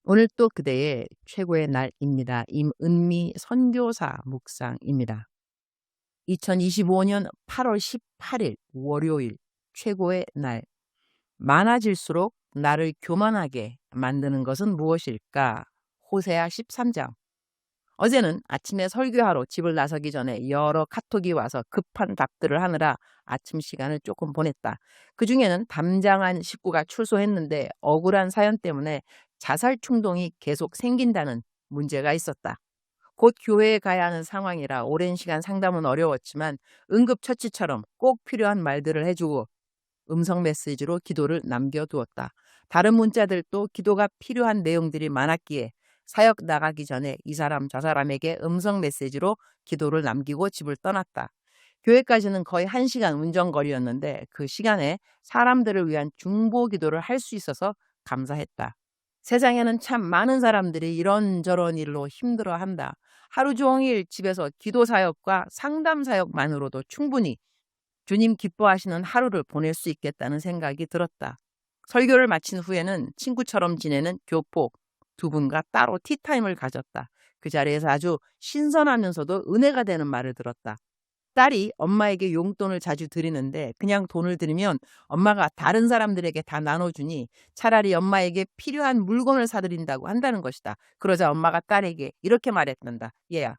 오늘 또 그대의 최고의 날입니다. 임은미 선교사 묵상입니다. 2025년 8월 18일 월요일 최고의 날. 많아질수록 나를 교만하게 만드는 것은 무엇일까? 호세아 13장. 어제는 아침에 설교하러 집을 나서기 전에 여러 카톡이 와서 급한 답들을 하느라 아침 시간을 조금 보냈다. 그중에는 담장한 식구가 출소했는데 억울한 사연 때문에 자살 충동이 계속 생긴다는 문제가 있었다. 곧 교회에 가야 하는 상황이라 오랜 시간 상담은 어려웠지만 응급처치처럼 꼭 필요한 말들을 해주고 음성 메시지로 기도를 남겨두었다. 다른 문자들도 기도가 필요한 내용들이 많았기에 사역 나가기 전에 이 사람 저 사람에게 음성 메시지로 기도를 남기고 집을 떠났다. 교회까지는 거의 1시간 운전거리였는데 그 시간에 사람들을 위한 중보 기도를 할 수 있어서 감사했다. 세상에는 참 많은 사람들이 이런저런 일로 힘들어한다. 하루 종일 집에서 기도 사역과 상담 사역만으로도 충분히 주님 기뻐하시는 하루를 보낼 수 있겠다는 생각이 들었다. 설교를 마친 후에는 친구처럼 지내는 교포 두 분과 따로 티타임을 가졌다. 그 자리에서 아주 신선하면서도 은혜가 되는 말을 들었다. 딸이 엄마에게 용돈을 자주 드리는데 그냥 돈을 드리면 엄마가 다른 사람들에게 다 나눠주니 차라리 엄마에게 필요한 물건을 사드린다고 한다는 것이다. 그러자 엄마가 딸에게 이렇게 말했단다. 얘야,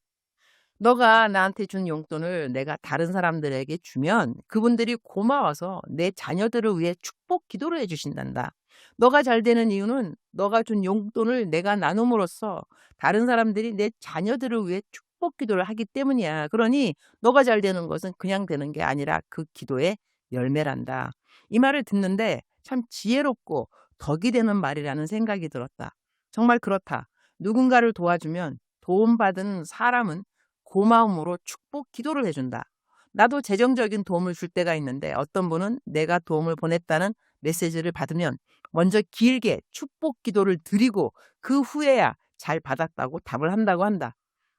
너가 나한테 준 용돈을 내가 다른 사람들에게 주면 그분들이 고마워서 내 자녀들을 위해 축복 기도를 해주신단다. 너가 잘 되는 이유는 너가 준 용돈을 내가 나눔으로써 다른 사람들이 내 자녀들을 위해 축복 기도를 하기 때문이야. 그러니 너가 잘 되는 것은 그냥 되는 게 아니라 그 기도의 열매란다. 이 말을 듣는데 참 지혜롭고 덕이 되는 말이라는 생각이 들었다. 정말 그렇다. 누군가를 도와주면 도움받은 사람은 고마움으로 축복 기도를 해준다. 나도 재정적인 도움을 줄 때가 있는데 어떤 분은 내가 도움을 보냈다는 메시지를 받으면 먼저 길게 축복 기도를 드리고 그 후에야 잘 받았다고 답을 한다고 한다.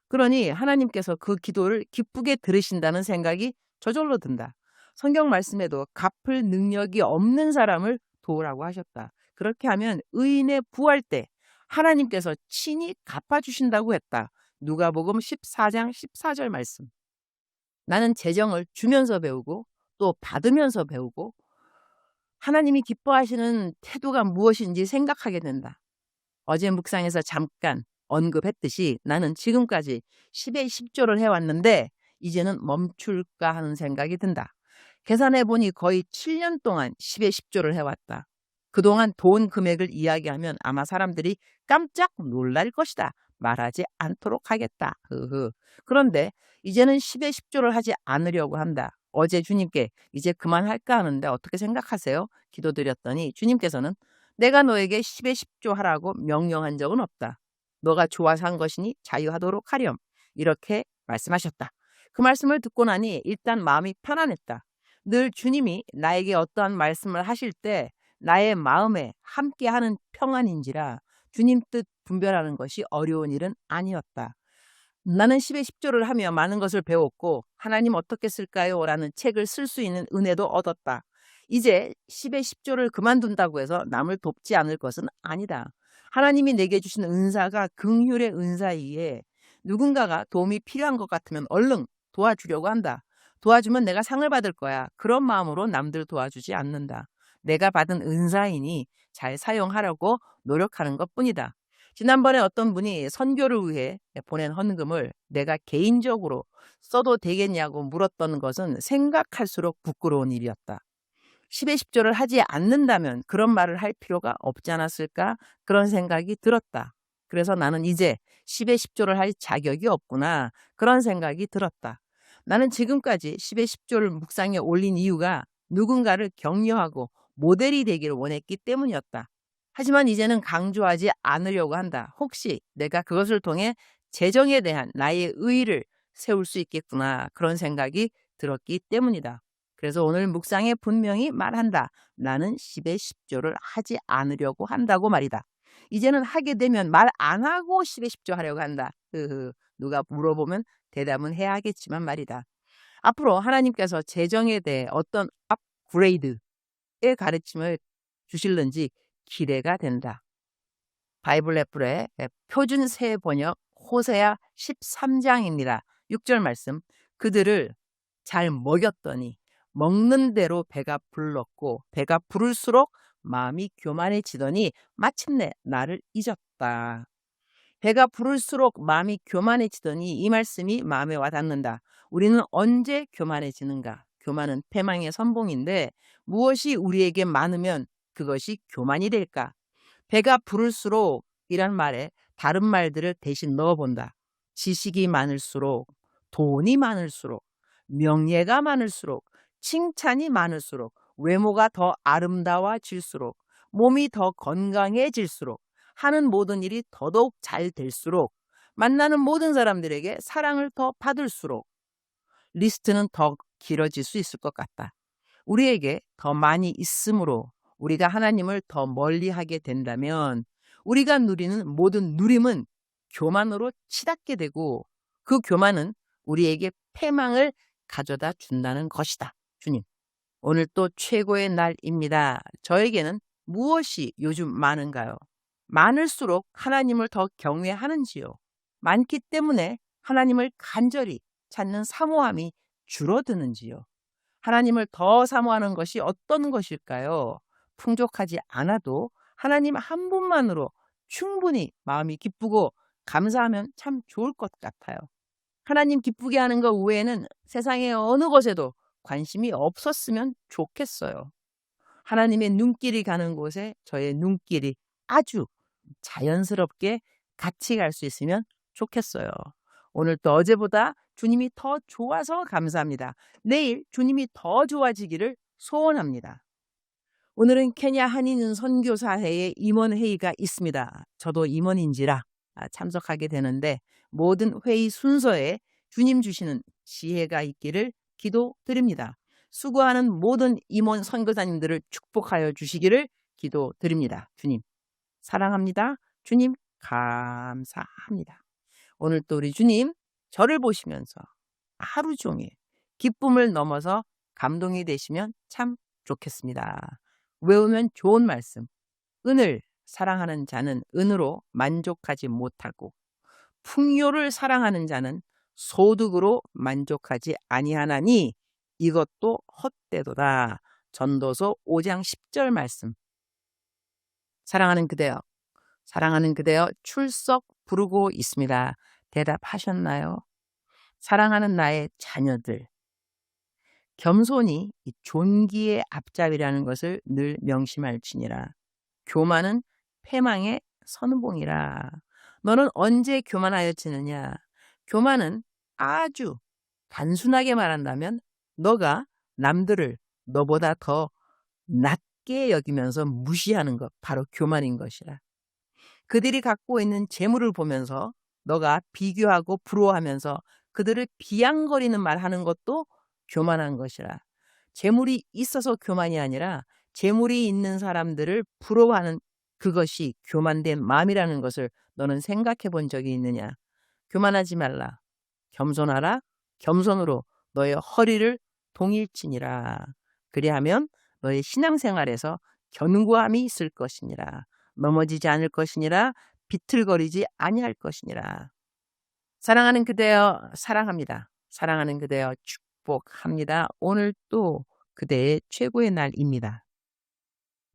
그러니 하나님께서 그 기도를 기쁘게 들으신다는 생각이 저절로 든다. 성경 말씀에도 갚을 능력이 없는 사람을 도우라고 하셨다. 그렇게 하면 의인의 부할 때 하나님께서 친히 갚아주신다고 했다. 누가복음 14장 14절 말씀. 나는 재정을 주면서 배우고 또 받으면서 배우고 하나님이 기뻐하시는 태도가 무엇인지 생각하게 된다. 어제 묵상에서 잠깐 언급했듯이 나는 지금까지 10의 10조를 해왔는데 이제는 멈출까 하는 생각이 든다. 계산해보니 거의 7년 동안 10의 10조를 해왔다. 그동안 돈 금액을 이야기하면 아마 사람들이 깜짝 놀랄 것이다. 말하지 않도록 하겠다. 그런데 이제는 10의 10조를 하지 않으려고 한다. 어제 주님께 이제 그만할까 하는데 어떻게 생각하세요? 기도드렸더니 주님께서는 내가 너에게 10의 10조 하라고 명령한 적은 없다. 너가 좋아서 한 것이니 자유하도록 하렴. 이렇게 말씀하셨다. 그 말씀을 듣고 나니 일단 마음이 편안했다. 늘 주님이 나에게 어떠한 말씀을 하실 때 나의 마음에 함께하는 평안인지라 주님 뜻 분별하는 것이 어려운 일은 아니었다. 나는 10의 10조를 하며 많은 것을 배웠고 하나님 어떻게 쓸까요? 라는 책을 쓸 수 있는 은혜도 얻었다. 이제 10의 10조를 그만둔다고 해서 남을 돕지 않을 것은 아니다. 하나님이 내게 주신 은사가 긍휼의 은사이기에 누군가가 도움이 필요한 것 같으면 얼른 도와주려고 한다. 도와주면 내가 상을 받을 거야. 그런 마음으로 남들 도와주지 않는다. 내가 받은 은사이니 잘 사용하려고 노력하는 것뿐이다. 지난번에 어떤 분이 선교를 위해 보낸 헌금을 내가 개인적으로 써도 되겠냐고 물었던 것은 생각할수록 부끄러운 일이었다. 10의 10조를 하지 않는다면 그런 말을 할 필요가 없지 않았을까? 그런 생각이 들었다. 그래서 나는 이제 10의 10조를 할 자격이 없구나. 그런 생각이 들었다. 나는 지금까지 10의 10조를 묵상에 올린 이유가 누군가를 격려하고 모델이 되기를 원했기 때문이었다. 하지만 이제는 강조하지 않으려고 한다. 혹시 내가 그것을 통해 재정에 대한 나의 의의를 세울 수 있겠구나. 그런 생각이 들었기 때문이다. 그래서 오늘 묵상에 분명히 말한다. 나는 10의 10조를 하지 않으려고 한다고 말이다. 이제는 하게 되면 말 안 하고 10의 10조 하려고 한다. 누가 물어보면 대답은 해야 하겠지만 말이다. 앞으로 하나님께서 재정에 대해 어떤 업그레이드의 가르침을 주실는지 기대가 된다. 바이블 애플의 표준 새 번역 호세아 13장입니다. 6절 말씀. 그들을 잘 먹였더니 먹는 대로 배가 불렀고 배가 부를수록 마음이 교만해지더니 마침내 나를 잊었다. 배가 부를수록 마음이 교만해지더니 이 말씀이 마음에 와닿는다. 우리는 언제 교만해지는가? 교만은 패망의 선봉인데 무엇이 우리에게 많으면 그것이 교만이 될까? 배가 부를수록 이란 말에 다른 말들을 대신 넣어본다. 지식이 많을수록, 돈이 많을수록, 명예가 많을수록, 칭찬이 많을수록, 외모가 더 아름다워질수록, 몸이 더 건강해질수록, 하는 모든 일이 더더욱 잘 될수록, 만나는 모든 사람들에게 사랑을 더 받을수록 리스트는 더 길어질 수 있을 것 같다. 우리에게 더 많이 있으므로 우리가 하나님을 더 멀리하게 된다면 우리가 누리는 모든 누림은 교만으로 치닫게 되고 그 교만은 우리에게 패망을 가져다 준다는 것이다. 주님, 오늘 또 최고의 날입니다. 저에게는 무엇이 요즘 많은가요? 많을수록 하나님을 더 경외하는지요? 많기 때문에 하나님을 간절히 찾는 사모함이 줄어드는지요? 하나님을 더 사모하는 것이 어떤 것일까요? 풍족하지 않아도 하나님 한 분만으로 충분히 마음이 기쁘고 감사하면 참 좋을 것 같아요. 하나님 기쁘게 하는 것 외에는 세상의 어느 것에도 관심이 없었으면 좋겠어요. 하나님의 눈길이 가는 곳에 저의 눈길이 아주 자연스럽게 같이 갈 수 있으면 좋겠어요. 오늘 또 어제보다 주님이 더 좋아서 감사합니다. 내일 주님이 더 좋아지기를 소원합니다. 오늘은 케냐 한인 선교사회의 임원회의가 있습니다. 저도 임원인지라 참석하게 되는데 모든 회의 순서에 주님 주시는 지혜가 있기를 기도드립니다. 수고하는 모든 임원 선교사님들을 축복하여 주시기를 기도드립니다. 주님 사랑합니다. 주님 감사합니다. 오늘 또 우리 주님 저를 보시면서 하루 종일 기쁨을 넘어서 감동이 되시면 참 좋겠습니다. 외우면 좋은 말씀. 은을 사랑하는 자는 은으로 만족하지 못하고 풍요를 사랑하는 자는 소득으로 만족하지 아니하나니 이것도 헛되도다. 전도서 5장 10절 말씀. 사랑하는 그대여, 사랑하는 그대여 출석 부르고 있습니다. 대답하셨나요? 사랑하는 나의 자녀들. 겸손이 존귀의 앞잡이라는 것을 늘 명심할지니라. 교만은 패망의 선봉이라. 너는 언제 교만하였지느냐? 교만은 아주 단순하게 말한다면 너가 남들을 너보다 더 낮게 여기면서 무시하는 것, 바로 교만인 것이라. 그들이 갖고 있는 재물을 보면서 너가 비교하고 부러워하면서 그들을 비양거리는 말하는 것도 교만한 것이라. 재물이 있어서 교만이 아니라 재물이 있는 사람들을 부러워하는 그것이 교만된 마음이라는 것을 너는 생각해 본 적이 있느냐? 교만하지 말라. 겸손하라. 겸손으로 너의 허리를 동일지니라. 그리하면 너의 신앙생활에서 견고함이 있을 것이니라. 넘어지지 않을 것이니라. 비틀거리지 아니할 것이니라. 사랑하는 그대여 사랑합니다. 사랑하는 그대여 축복합니다. 오늘 또 그대의 최고의 날입니다.